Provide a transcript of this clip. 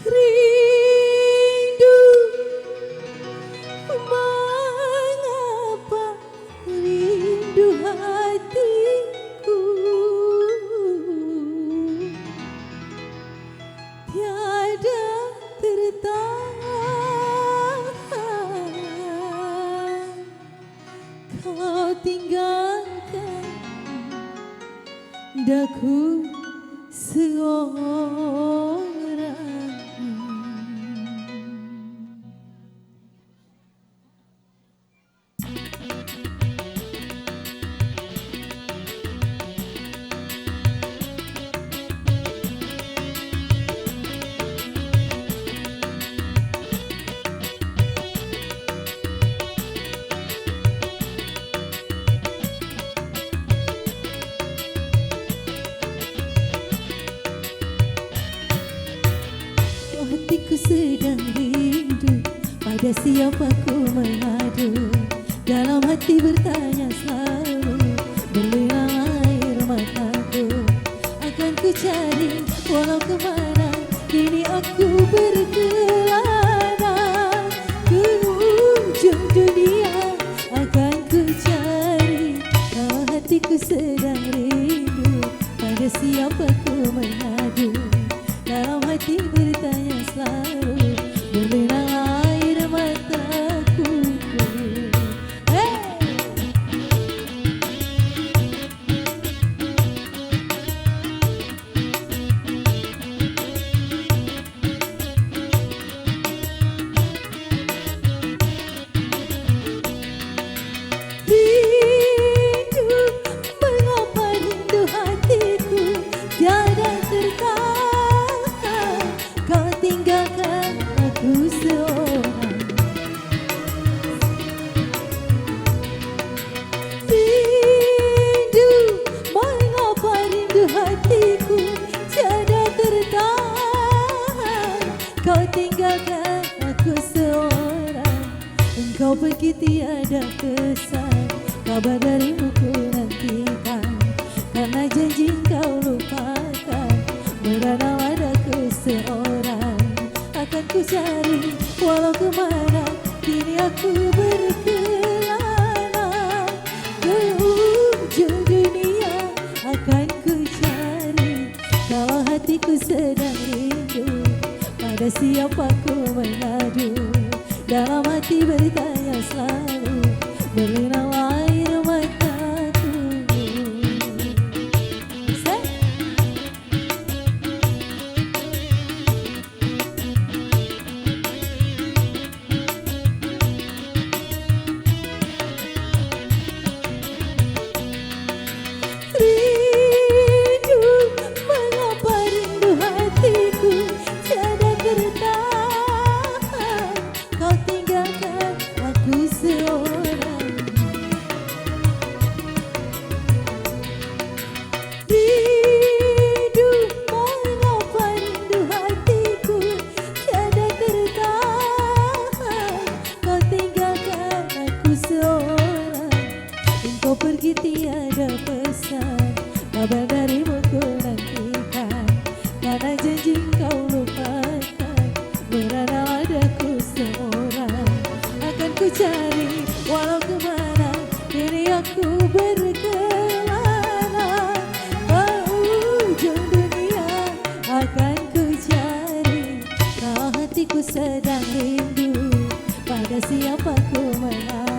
Rindu, mengapa rindu hatiku tiada tertahan. Kau tinggalkan daku seorang. Hatiku sedang rindu, pada siapa ku mengadu. Dalam hati bertanya selalu, berlinang air mataku. Akan ku cari walau kemana, kini aku berkelana. Ke ujung dunia akan ku cari. Kalau hatiku sedang rindu, pada siapa ku mengadu. Dalam hati bertanya selalu, berlinang air mataku. Rindu, mengapa rindu hatiku tiada tertahan. Kau tinggalkan aku seorang. Rindu, mengapa rindu hatiku tiada tertahan. Kau tinggalkan aku seorang. Engkau pergi tiada pesan, kabar darimu ku nantikan. Karena janji kau lupakan, merana padaku seorang. Akan ku cari walau kemana, kini aku berkelana. Ke ujung dunia akan ku cari. Kalau hatiku sedang rindu, pada siapa ku mengadu. Dalam hati bertanya selalu, berlinang air mataku. Rindu, mengapa rindu hatiku tiada tertahan. Kau tinggalkan aku seorang. Rindu, mengapa rindu hatiku tiada tertahan. Kau tinggalkan aku seorang. Engkau pergi tiada pesan, kabar darimu ku nantikan. Karena janji kau lupakan, merana padaku seorang. Akan ku cari walau kemana, kini aku berkelana. Ke ujung dunia akan ku cari. Kalau hatiku sedang rindu, pada siapa ku mengadu.